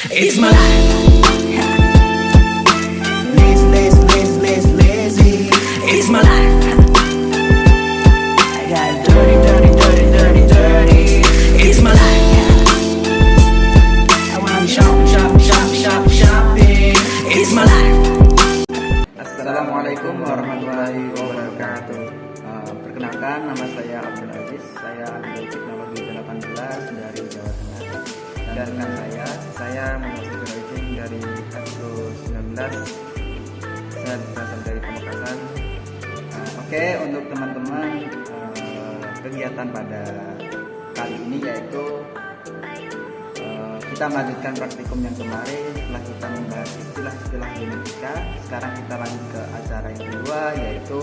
It's my life. Lazy, lazy, lazy, lazy, lazy. It's my life. I got dirty, dirty, dirty, dirty, dirty. It's my life. I wanna shop, shop, shop, shop, shopping. It's my life. Assalamualaikum warahmatullahi wabarakatuh. Perkenalkan, nama saya Abdul Aziz. Saya ambil teknologi 18 dari Jawa Tengah. Dan rekan saya mengikuti driving dari Agro 19. Saya berasal dari Pamekasan. Oke, untuk teman-teman, kegiatan pada kali ini yaitu kita melanjutkan praktikum yang kemarin. Setelah kita membahas istilah-istilah genetika, sekarang kita lanjut ke acara yang kedua, yaitu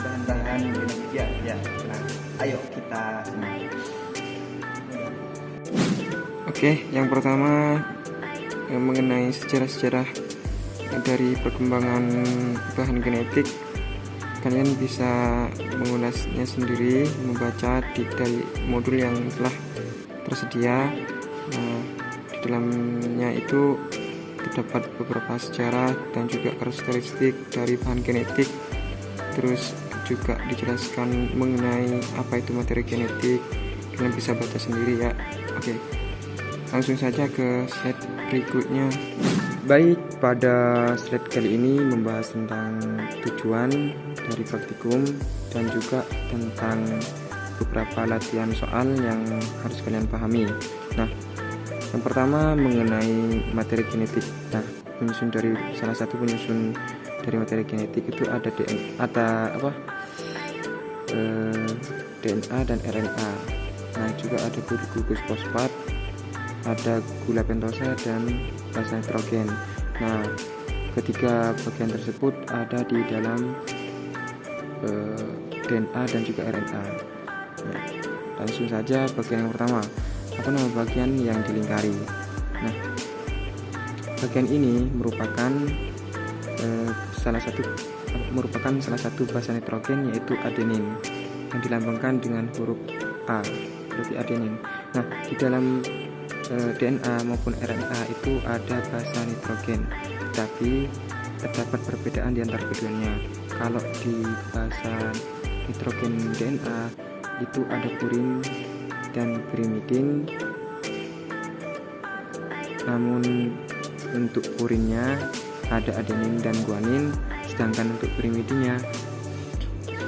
bahan-bahan genetika. Ya, nah, ayo kita simak. Oke, yang pertama mengenai sejarah-sejarah dari perkembangan bahan genetik. Kalian bisa mengulasnya sendiri, membaca dari modul yang telah tersedia. Di dalamnya itu terdapat beberapa sejarah dan juga karakteristik dari bahan genetik. Terus juga dijelaskan mengenai apa itu materi genetik. Kalian bisa baca sendiri ya. Oke, langsung saja ke slide berikutnya. Baik, pada slide kali ini membahas tentang tujuan dari praktikum dan juga tentang beberapa latihan soal yang harus kalian pahami. Nah, yang pertama mengenai materi genetik. Nah, salah satu penyusun dari materi genetik itu ada DNA dan RNA. Nah, juga ada gugus fosfat, ada gula pentosa dan basa nitrogen. Nah, ketiga bagian tersebut ada di dalam DNA dan juga RNA. Nah, langsung saja bagian yang pertama. Apa nama bagian yang dilingkari? Nah, bagian ini merupakan salah satu basa nitrogen, yaitu adenin, yang dilambangkan dengan huruf A, berarti adenin. Nah, di dalam DNA maupun RNA itu ada basa nitrogen, tapi terdapat perbedaan di antara keduanya. Kalau di basa nitrogen DNA itu ada purin dan pirimidin, namun untuk purinnya ada adenin dan guanin, sedangkan untuk pirimidinnya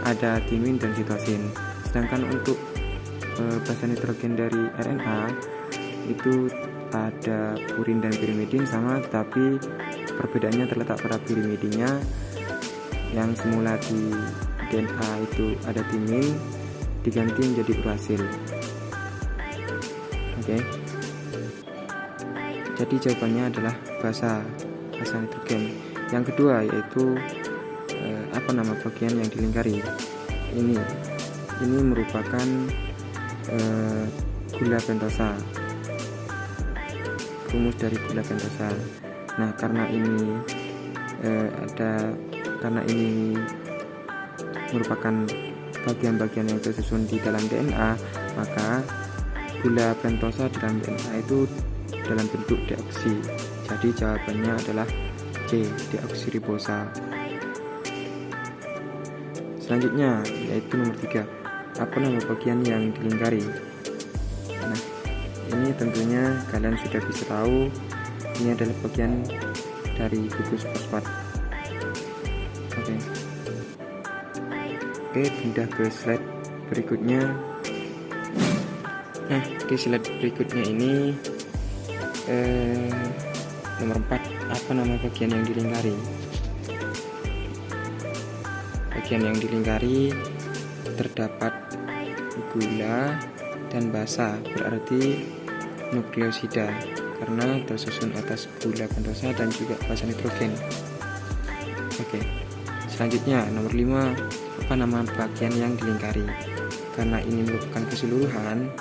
ada timin dan sitosin. Sedangkan untuk basa nitrogen dari RNA itu ada purin dan pirimidin sama, tapi perbedaannya terletak pada pirimidinnya yang semula di DNA itu ada timin diganti menjadi urasil. Oke. Jadi jawabannya adalah basa nitrogen. Yang kedua yaitu apa nama bagian yang dilingkari? Ini merupakan gula pentosa, rumus dari gula pentosa. Nah, karena ini merupakan bagian-bagian yang tersusun di dalam DNA, maka gula pentosa dalam DNA itu dalam bentuk deoksi. Jadi jawabannya adalah C, deoksiribosa. Selanjutnya yaitu nomor 3. Apa nama bagian yang dilingkari? Nah, ini tentunya kalian sudah bisa tahu, ini adalah bagian dari gugus fosfat. Oke, pindah ke slide berikutnya. Nah, di slide berikutnya ini nomor 4, apa nama bagian yang dilingkari? Bagian yang dilingkari terdapat gula dan basa, berarti nukleosida, karena tersusun atas gula pentosa dan juga basa nitrogen. Oke, selanjutnya nomor 5, apa nama bagian yang dilingkari? Karena ini merupakan keseluruhan,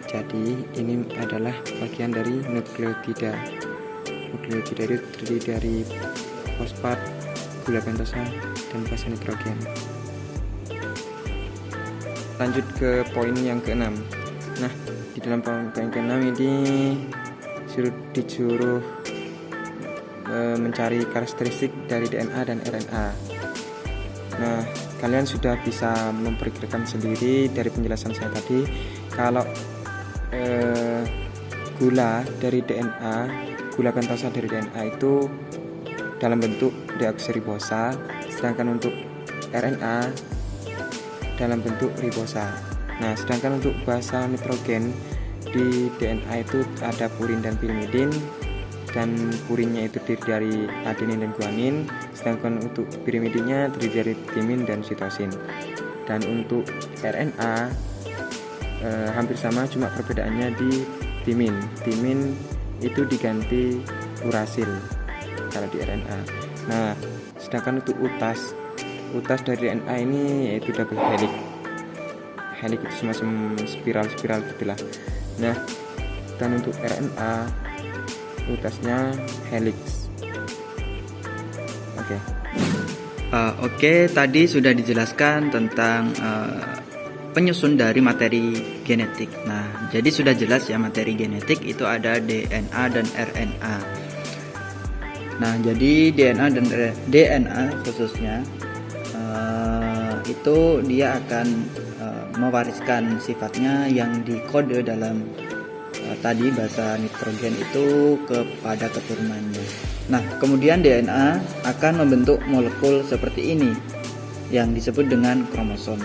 jadi ini adalah bagian dari nukleotida. Nukleotida itu terdiri dari fosfat, gula pentosa, dan basa nitrogen. Lanjut ke poin yang ke-6. Nah, di dalam poin ke-6 ini disuruh mencari karakteristik dari DNA dan RNA. Nah, kalian sudah bisa memperkirakan sendiri dari penjelasan saya tadi kalau gula pentasa dari DNA itu dalam bentuk deoksiribosa, sedangkan untuk RNA dalam bentuk ribosa. Nah, sedangkan untuk basa nitrogen di DNA itu ada purin dan pirimidin, dan purinnya itu terdiri dari adenin dan guanin, sedangkan untuk pirimidinnya terdiri dari timin dan sitosin. Dan untuk RNA hampir sama, cuma perbedaannya di timin. Timin itu diganti urasil kalau di RNA. Nah, sedangkan untuk utas dari RNA ini yaitu double helix. Helix itu semacam spiral gitulah. Nah, dan untuk RNA utasnya helix. Oke, tadi sudah dijelaskan tentang penyusun dari materi genetik. Nah, jadi sudah jelas ya, materi genetik itu ada DNA dan RNA. Nah, jadi DNA khususnya itu dia akan mewariskan sifatnya yang dikode dalam tadi basa nitrogen itu kepada keturunannya. Nah, kemudian DNA akan membentuk molekul seperti ini yang disebut dengan kromosom.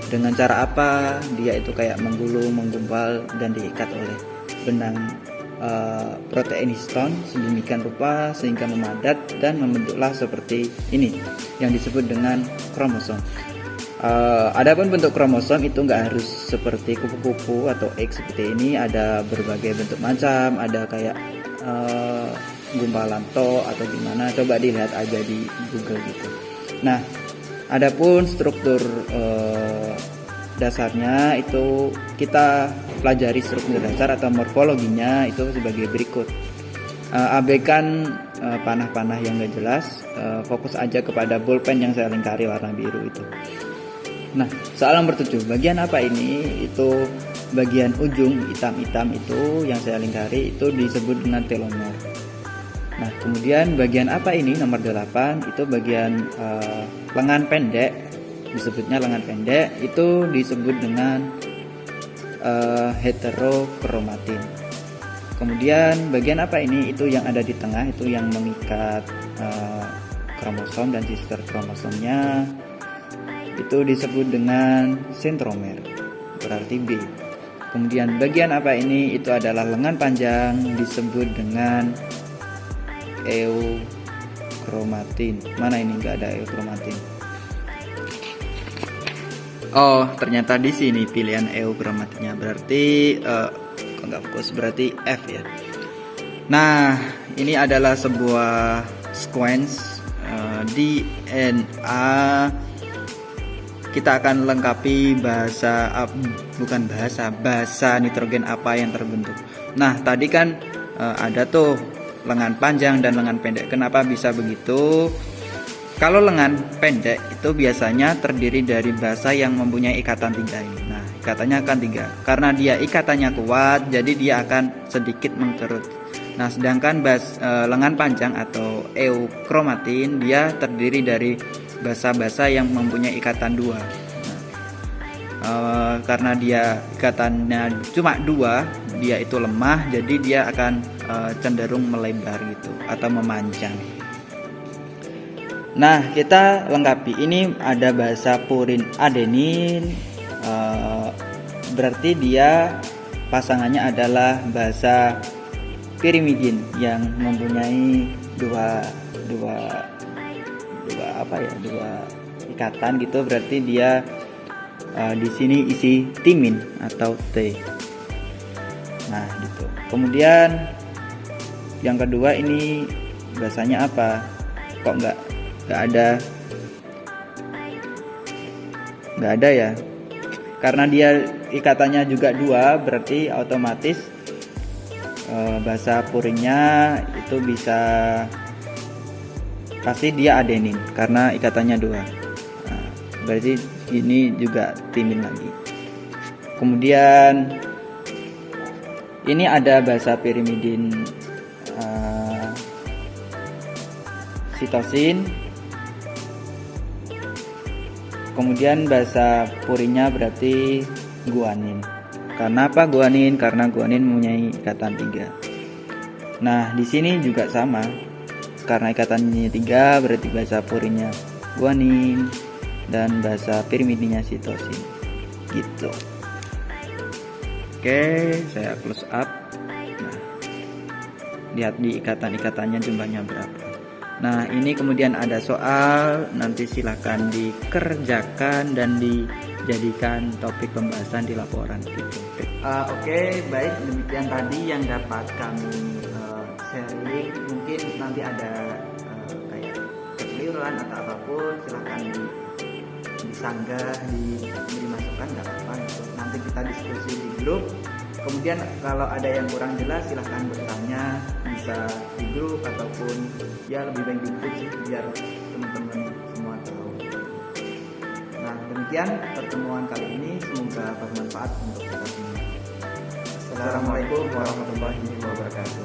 Dengan cara apa? Dia itu kayak menggulung, menggumpal, dan diikat oleh benang protein histon sedemikian rupa sehingga memadat dan membentuklah seperti ini yang disebut dengan kromosom. Adapun bentuk kromosom itu nggak harus seperti kupu-kupu atau egg seperti ini, ada berbagai bentuk macam, ada kayak gumpalan atau gimana, coba dilihat aja di Google gitu. Nah, adapun struktur dasarnya itu kita pelajari struktur dasar atau morfologinya itu sebagai berikut. Abaikan panah-panah yang gak jelas, fokus aja kepada bolpen yang saya lingkari warna biru itu. Nah, soal nomor 7, bagian apa ini? Itu bagian ujung hitam-hitam itu yang saya lingkari itu disebut dengan telomer. Nah, kemudian bagian apa ini? Nomor 8 itu bagian lengan pendek, disebutnya lengan pendek, itu disebut dengan heterokromatin. Kemudian bagian apa ini? Itu yang ada di tengah, itu yang mengikat kromosom dan sister kromosomnya, itu disebut dengan sentromer, berarti B. Kemudian bagian apa ini? Itu adalah lengan panjang, disebut dengan eukromatin. Mana ini nggak ada eukromatin? Oh, ternyata di sini pilihan eukromatinnya, berarti kok nggak fokus, berarti F ya. Nah, ini adalah sebuah sequence DNA. Kita akan lengkapi basa nitrogen apa yang terbentuk. Nah, tadi kan ada tuh lengan panjang dan lengan pendek. Kenapa bisa begitu? Kalau lengan pendek itu biasanya terdiri dari basa yang mempunyai ikatan 3 ini. Nah, ikatannya akan 3. Karena dia ikatannya kuat, jadi dia akan sedikit mengkerut. Nah, sedangkan lengan panjang atau eukromatin dia terdiri dari basa-basa yang mempunyai ikatan 2. Karena dia ikatannya cuma 2, dia itu lemah, jadi dia akan cenderung melebar gitu atau memanjang. Nah, kita lengkapi. Ini ada basa purin adenin, berarti dia pasangannya adalah basa pirimidin yang mempunyai dua ikatan gitu, berarti dia di sini isi timin atau T. Nah, gitu. Kemudian yang kedua ini bahasanya apa? Kok nggak ada ya? Karena dia ikatannya juga 2, berarti otomatis bahasa purinnya itu bisa pasti dia adenin karena ikatannya 2. Nah, berarti ini juga timin lagi. Kemudian ini ada basa pirimidin sitosin. Kemudian bahasa purinya berarti guanin. Karena apa guanin? Karena guanin mempunyai ikatan 3. Nah, di sini juga sama. Karena ikatannya 3 berarti bahasa purinya guanin dan bahasa pirimidinnya sitosin. Gitu. Oke, saya close up. Nah, lihat di ikatan-ikatannya jumlahnya berapa. Nah, ini kemudian ada soal, nanti silahkan dikerjakan dan dijadikan topik pembahasan di laporan gitu. Oke, baik, demikian tadi yang dapat kami sharing. Mungkin nanti ada kayak kekeliruan atau apapun, silahkan disanggah, diberi masukan, nggak apa-apa gitu. Nanti kita diskusi di grup. Kemudian kalau ada yang kurang jelas silahkan bertanya, bisa di grup ataupun ya lebih baik di grup sih biar teman-teman semua tahu. Nah, demikian pertemuan kali ini, semoga bermanfaat untuk kita semua. Assalamualaikum warahmatullahi wabarakatuh.